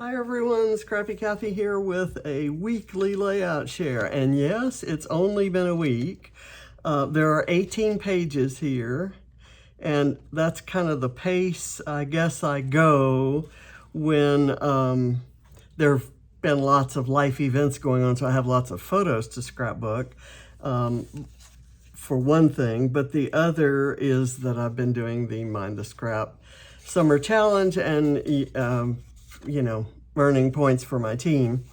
Hi everyone, Scrappy Kathy here with a weekly layout share. And yes, it's only been a week. There are 18 pages here, and that's kind of the pace I guess I go when there have been lots of life events going on, so I have lots of photos to scrapbook. For one thing, but the other is that I've been doing the Mind the Scrap Summer Challenge and earning points for my team.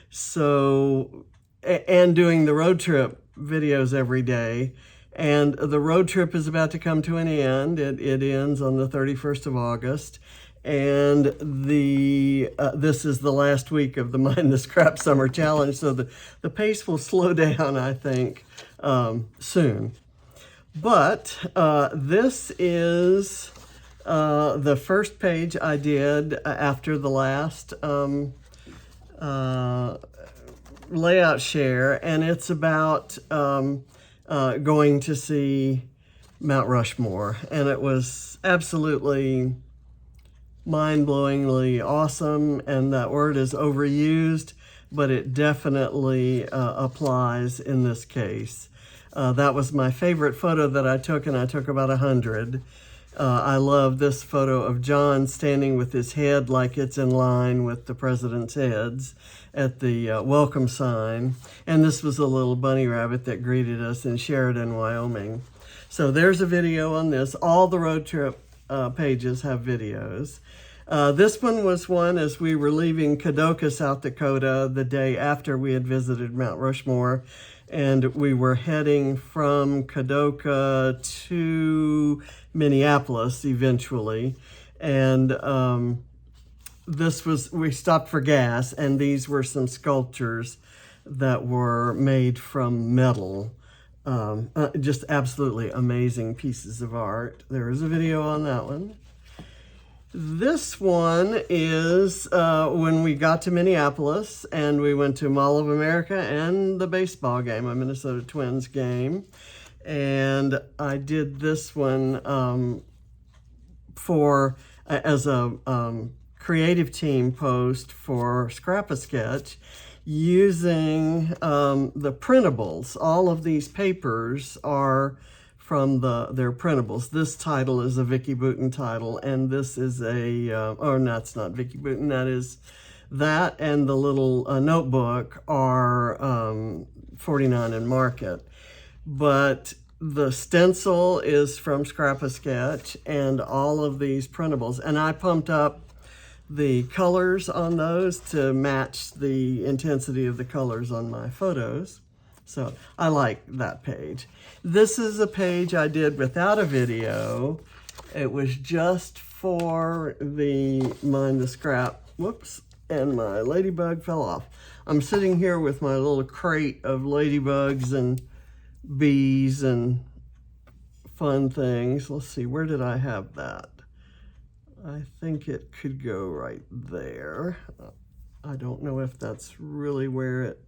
So, and doing the road trip videos every day. And the road trip is about to come to an end. It ends on the 31st of August. And this is the last week of the Mind the Scrap Summer Challenge. So the pace will slow down, I think, soon. But this is the first page I did after the last layout share, and it's about going to see Mount Rushmore, and it was absolutely mind-blowingly awesome, and that word is overused, but it definitely applies in this case. That was my favorite photo that I took, and I took about 100. I love this photo of John standing with his head like it's in line with the president's heads at the welcome sign. And this was a little bunny rabbit that greeted us in Sheridan, Wyoming. So there's a video on this. All the road trip pages have videos. This one was one as we were leaving Kadoka, South Dakota, the day after we had visited Mount Rushmore. And we were heading from Kadoka to Minneapolis eventually. And we stopped for gas, and these were some sculptures that were made from metal. Just absolutely amazing pieces of art. There is a video on that one. This one is when we got to Minneapolis and we went to Mall of America and the baseball game, a Minnesota Twins game. And I did this one as a creative team post for Scrap-A-Sketch using the printables. All of these papers are from their printables. This title is a Vicky Boutin title, and this is that's not Vicky Boutin, that and the little notebook are 49 and Market. But the stencil is from Scrap-A-Sketch and all of these printables. And I pumped up the colors on those to match the intensity of the colors on my photos. So I like that page. This is a page I did without a video. It was just for the Mind the Scrap. Whoops, and my ladybug fell off. I'm sitting here with my little crate of ladybugs and bees and fun things. Let's see, where did I have that? I think it could go right there. I don't know if that's really where it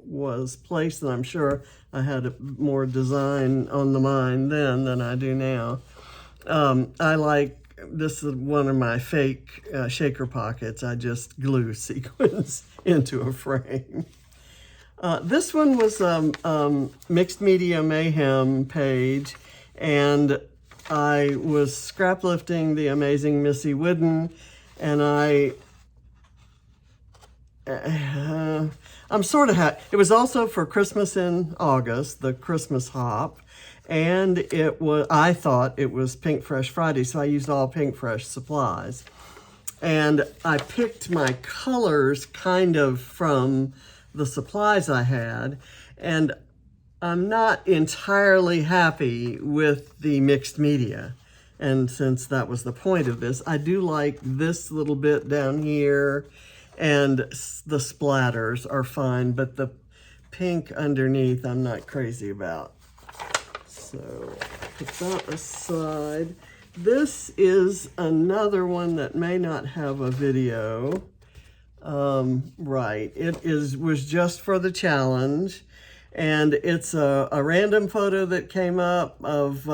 was placed, and I'm sure I had more design on the mind then than I do now. This is one of my fake shaker pockets. I just glue sequins into a frame. This one was Mixed Media Mayhem page, and I was scrap lifting the amazing Missy Wooden, and I'm sort of happy. It was also for Christmas in August, the Christmas hop, and I thought it was Pink Fresh Friday, so I used all Pink Fresh supplies. And I picked my colors kind of from the supplies I had, and I'm not entirely happy with the mixed media. And since that was the point of this, I do like this little bit down here, and the splatters are fine, but the pink underneath I'm not crazy about. So put that aside. This is another one that may not have a video. Right, was just for the challenge, and it's a random photo that came up of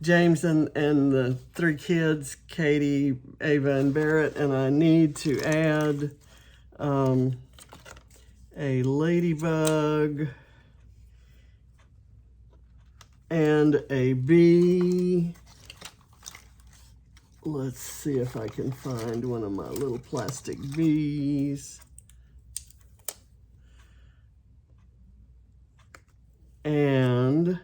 James and the 3 kids, Katie, Ava, and Barrett, and I need to add a ladybug and a bee. Let's see if I can find one of my little plastic bees. And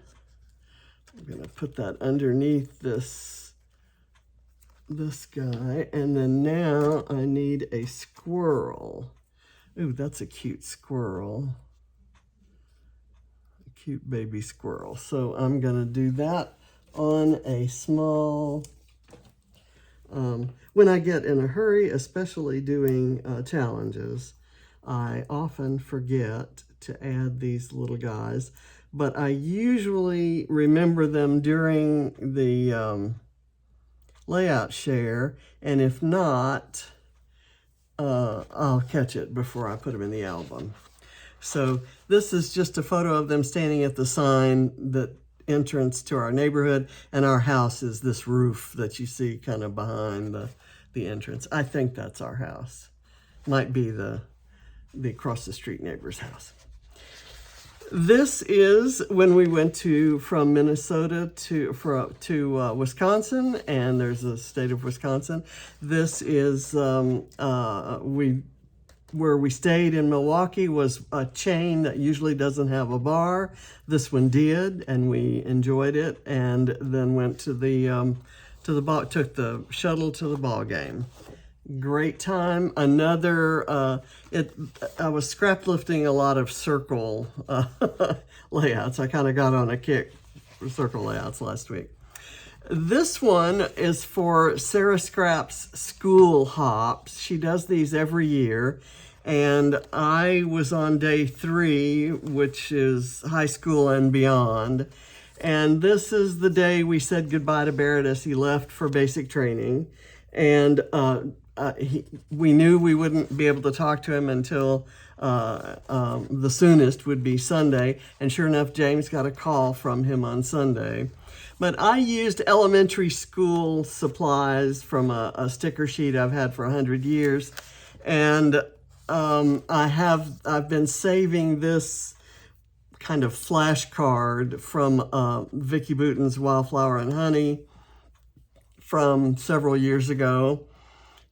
I'm gonna put that underneath this guy. And then now I need a squirrel. Ooh, that's a cute squirrel. A cute baby squirrel. So I'm gonna do that on a small, when I get in a hurry, especially doing challenges, I often forget to add these little guys, but I usually remember them during the layout share, and if not, I'll catch it before I put them in the album. So this is just a photo of them standing at the sign that entrance to our neighborhood, and our house is this roof that you see kind of behind the entrance. I think that's our house. Might be the across the street neighbor's house. This is when we went from Minnesota to Wisconsin, and there's a state of Wisconsin. This is where we stayed in Milwaukee was a chain that usually doesn't have a bar. This one did, and we enjoyed it, and then went to the ball, took the shuttle to the ball game. Great time. Another, I was scrap lifting a lot of circle layouts. I kind of got on a kick for circle layouts last week. This one is for Sarah Scrapp's school hops. She does these every year. And I was on day 3, which is high school and beyond. And this is the day we said goodbye to Barrett as he left for basic training. And we knew we wouldn't be able to talk to him until the soonest would be Sunday. And sure enough, James got a call from him on Sunday. But I used elementary school supplies from a sticker sheet I've had for 100 years. And I've been saving this kind of flashcard from Vicki Bouton's Wildflower and Honey from several years ago.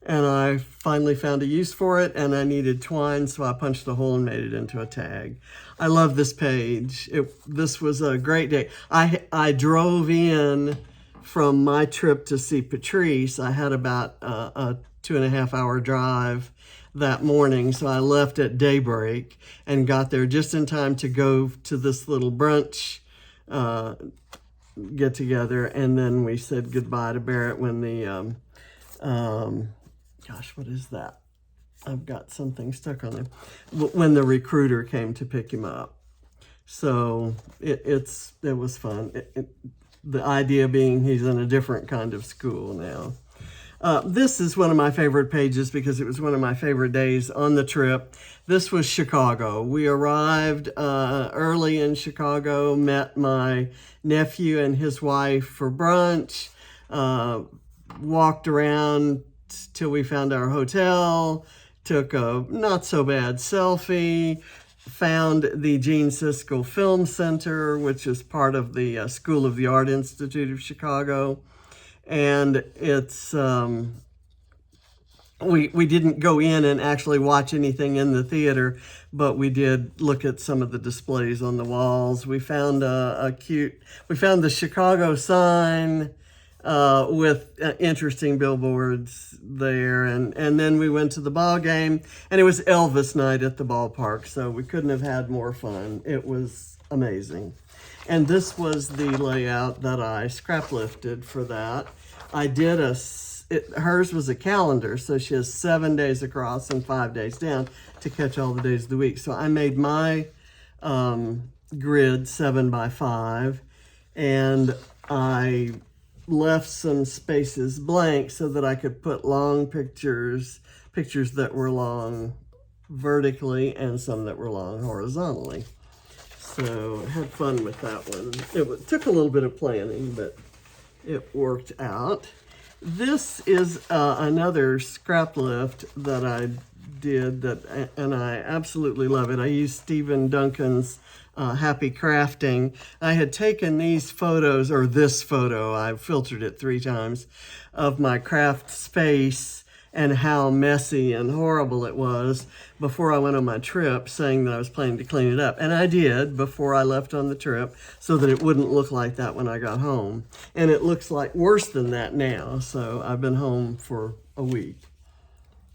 And I finally found a use for it, and I needed twine, so I punched a hole and made it into a tag. I love this page. This was a great day. I drove in from my trip to see Patrice. I had about a 2.5-hour drive that morning, so I left at daybreak and got there just in time to go to this little brunch get together, and then we said goodbye to Barrett when the gosh, what is that? I've got something stuck on him. When the recruiter came to pick him up. So it was fun. The idea being he's in a different kind of school now. This is one of my favorite pages because it was one of my favorite days on the trip. This was Chicago. We arrived early in Chicago, met my nephew and his wife for brunch, walked around till we found our hotel, took a not so bad selfie, found the Gene Siskel Film Center, which is part of the School of the Art Institute of Chicago. And it's, we didn't go in and actually watch anything in the theater, but we did look at some of the displays on the walls. We found we found the Chicago sign with interesting billboards there. And then we went to the ball game, and it was Elvis night at the ballpark, so we couldn't have had more fun. It was amazing. And this was the layout that I scrap lifted for that. I did hers was a calendar, so she has 7 days across and 5 days down to catch all the days of the week. So I made my grid 7 by 5, and I left some spaces blank so that I could put long pictures that were long vertically and some that were long horizontally. So I had fun with that one. It took a little bit of planning, but it worked out. This is another scrap lift that I did, and I absolutely love it. I used Steven Duncan's Happy Crafting. I had taken these photos, or this photo, I filtered it 3 times, of my craft space and how messy and horrible it was before I went on my trip, saying that I was planning to clean it up. And I did before I left on the trip, so that it wouldn't look like that when I got home. And it looks like worse than that now. So I've been home for a week.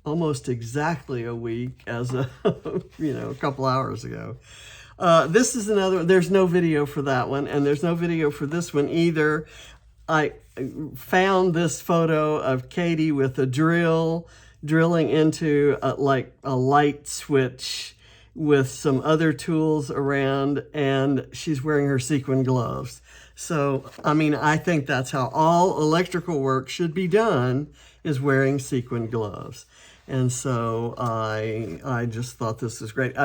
Almost exactly a week as a, a couple hours ago. This is another, there's no video for that one, and there's no video for this one either. I found this photo of Katie with a drilling into like a light switch with some other tools around, and she's wearing her sequin gloves. So, I mean, I think that's how all electrical work should be done, is wearing sequin gloves. And so I just thought this was great.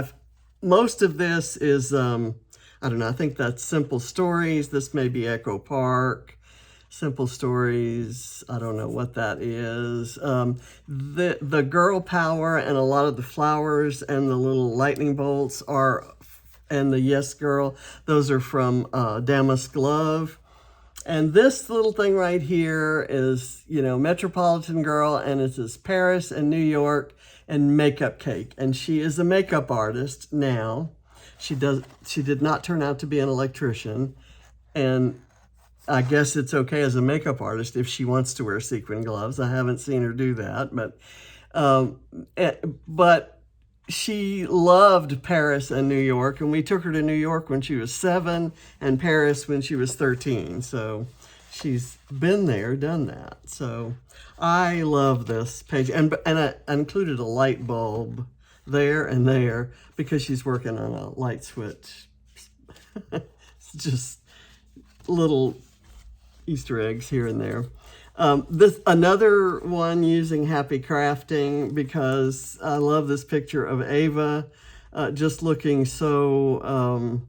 Most of this is, I don't know, I think that's Simple Stories. This may be Echo Park. Simple Stories, I don't know what that is. The girl power and a lot of the flowers and the little lightning bolts are, and the Yes Girl, those are from Damask Love. And this little thing right here is, Metropolitan Girl, and it says Paris and New York and Makeup Cake. And she is a makeup artist now. She did not turn out to be an electrician. And I guess it's okay as a makeup artist if she wants to wear sequin gloves. I haven't seen her do that, but she loved Paris and New York, and we took her to New York when she was 7 and Paris when she was 13. So she's been there, done that. So I love this page, and I included a light bulb there and there because she's working on a light switch. It's just little Easter eggs here and there. Another one using Happy Crafting, because I love this picture of Ava just looking so,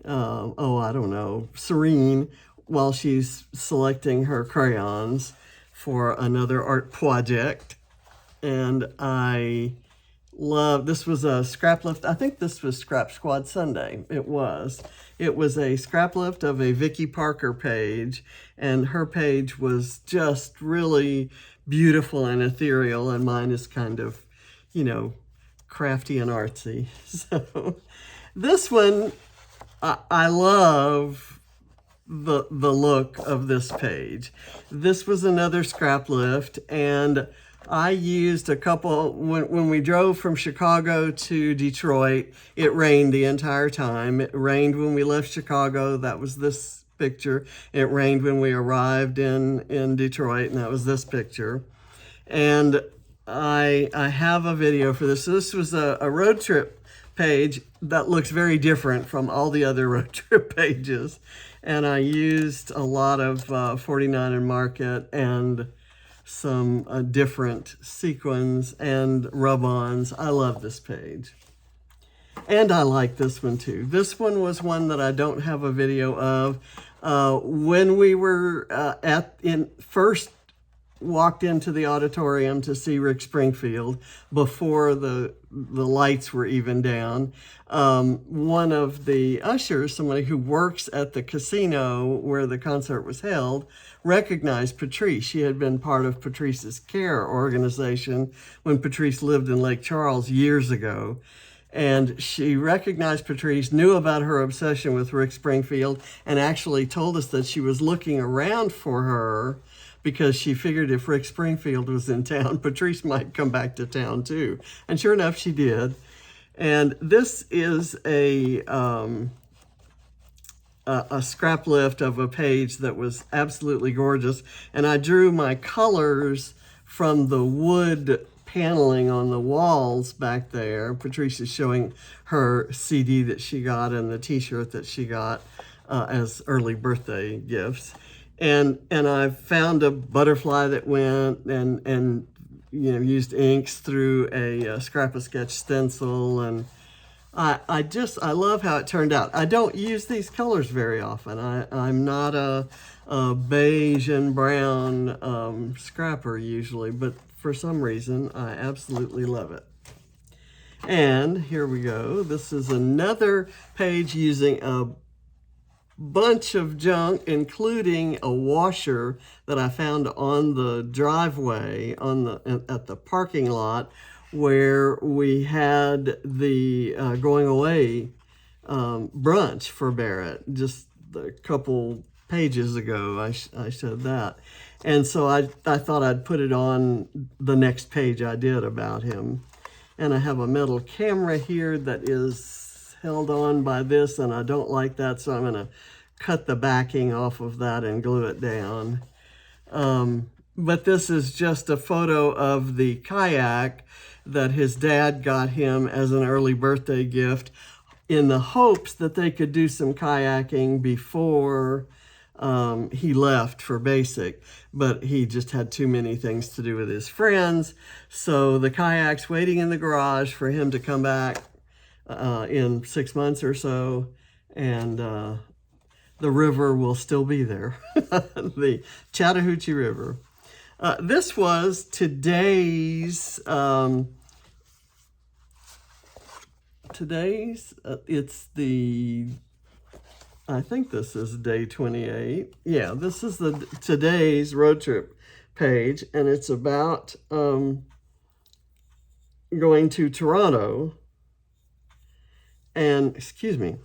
I don't know, serene while she's selecting her crayons for another art project. And I love, this was a scrap lift. I think this was Scrap Squad Sunday. It was a scrap lift of a Vicki Parker page, and her page was just really beautiful and ethereal, and mine is kind of, crafty and artsy. So this one, I love the look of this page. This was another scrap lift, and I used a couple, when we drove from Chicago to Detroit, it rained the entire time. It rained when we left Chicago, that was this picture. It rained when we arrived in Detroit, and that was this picture. And I have a video for this. So this was a road trip page that looks very different from all the other road trip pages. And I used a lot of 49 and Market and some different sequins and rub-ons. I love this page. And I like this one too. This one was one that I don't have a video of. When we were first walked into the auditorium to see Rick Springfield before the lights were even down, one of the ushers, somebody who works at the casino where the concert was held, recognized Patrice. She had been part of Patrice's care organization when Patrice lived in Lake Charles years ago. And she recognized Patrice, knew about her obsession with Rick Springfield, and actually told us that she was looking around for her because she figured if Rick Springfield was in town, Patrice might come back to town too. And sure enough, she did. And this is a scrap lift of a page that was absolutely gorgeous. And I drew my colors from the wood paneling on the walls back there. Patrice is showing her CD that she got and the t-shirt that she got as early birthday gifts. And I found a butterfly that went and used inks through a Scrap-A-Sketch stencil, and I love how it turned out. I don't use these colors very often. I'm not a beige and brown scrapper usually, but for some reason, I absolutely love it. And here we go. This is another page using a bunch of junk, including a washer that I found on the driveway at the parking lot where we had the going away brunch for Barrett just a couple pages ago. I showed that. And so I thought I'd put it on the next page I did about him. And I have a metal camera here that is held on by this, and I don't like that, so I'm going to cut the backing off of that and glue it down. But this is just a photo of the kayak that his dad got him as an early birthday gift in the hopes that they could do some kayaking before he left for basic, but he just had too many things to do with his friends. So the kayak's waiting in the garage for him to come back in 6 months or so, and the river will still be there, the Chattahoochee River. This was today's, it's the, I think this is day 28. Yeah, this is today's road trip page, and it's about going to Toronto. And excuse me,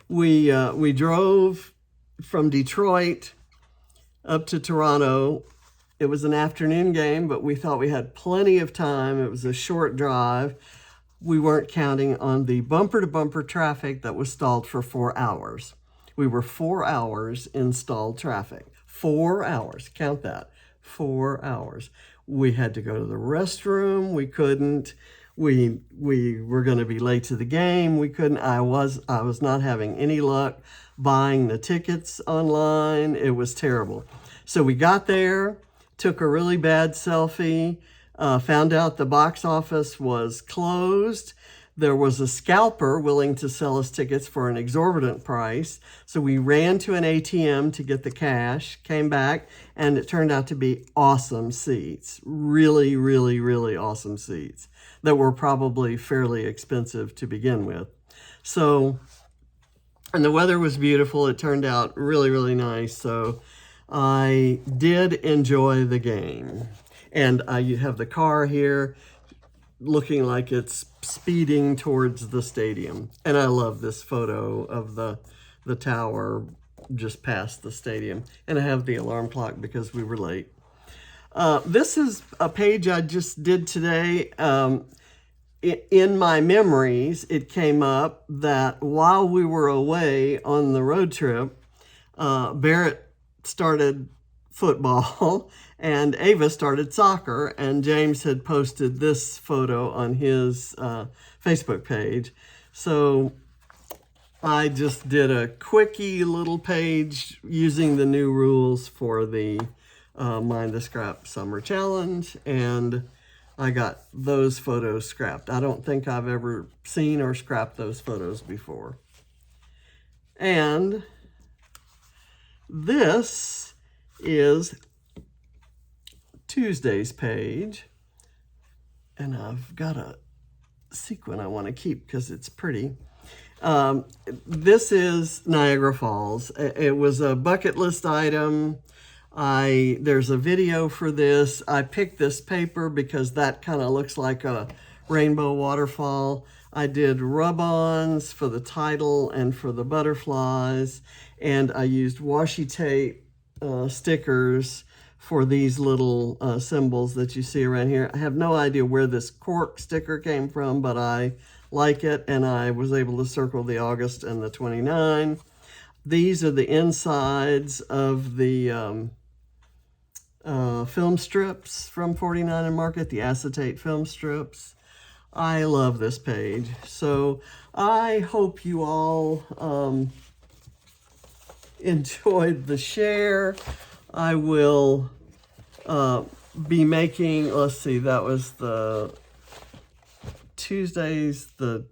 we drove from Detroit up to Toronto. It was an afternoon game, but we thought we had plenty of time. It was a short drive. We weren't counting on the bumper-to-bumper traffic that was stalled for 4 hours. We were 4 hours in stalled traffic. 4 hours, count that, 4 hours. We had to go to the restroom. We couldn't. We were going to be late to the game. We couldn't. I was not having any luck buying the tickets online. It was terrible. So we got there, took a really bad selfie, found out the box office was closed. There was a scalper willing to sell us tickets for an exorbitant price. So we ran to an ATM to get the cash, came back, and it turned out to be awesome seats. Really, really, really awesome seats that were probably fairly expensive to begin with. So, and the weather was beautiful. It turned out really, really nice. So I did enjoy the game. And you have the car here looking like it's speeding towards the stadium. And I love this photo of the tower just past the stadium. And I have the alarm clock because we were late. This is a page I just did today. In my memories, it came up that while we were away on the road trip, Barrett started football and Ava started soccer, and James had posted this photo on his Facebook page. So I just did a quickie little page using the new rules for the Mind the Scrap Summer Challenge, and I got those photos scrapped. I don't think I've ever seen or scrapped those photos before. And this is Tuesday's page, and I've got a sequin I want to keep because it's pretty. This is Niagara Falls. It was a bucket list item. There's a video for this. I picked this paper because that kind of looks like a rainbow waterfall. I did rub-ons for the title and for the butterflies, and I used washi tape stickers for these little symbols that you see around here. I have no idea where this cork sticker came from, but I like it, and I was able to circle the August and the 29. These are the insides of the film strips from 49 and Market, the acetate film strips. I love this page. So I hope you all enjoyed the share. I will be making, let's see, that was the Tuesdays, the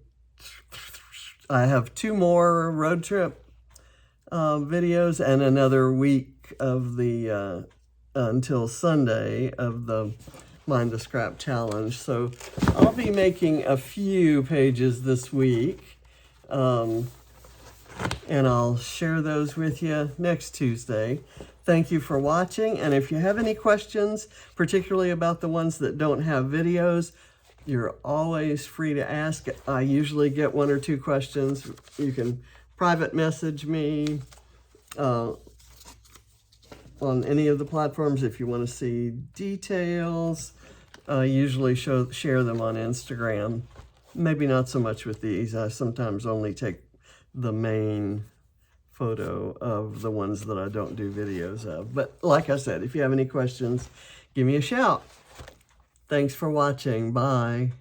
I have 2 more road trip videos and another week of the until Sunday of the Mind the Scrap Challenge. So I'll be making a few pages this week, and I'll share those with you next Tuesday. Thank you for watching, and if you have any questions, particularly about the ones that don't have videos, you're always free to ask. I usually get 1 or 2 questions. You can private message me on any of the platforms if you want to see details. I usually share them on Instagram. Maybe not so much with these. I sometimes only take the main photo of the ones that I don't do videos of. But like I said, if you have any questions, give me a shout. Thanks for watching. Bye.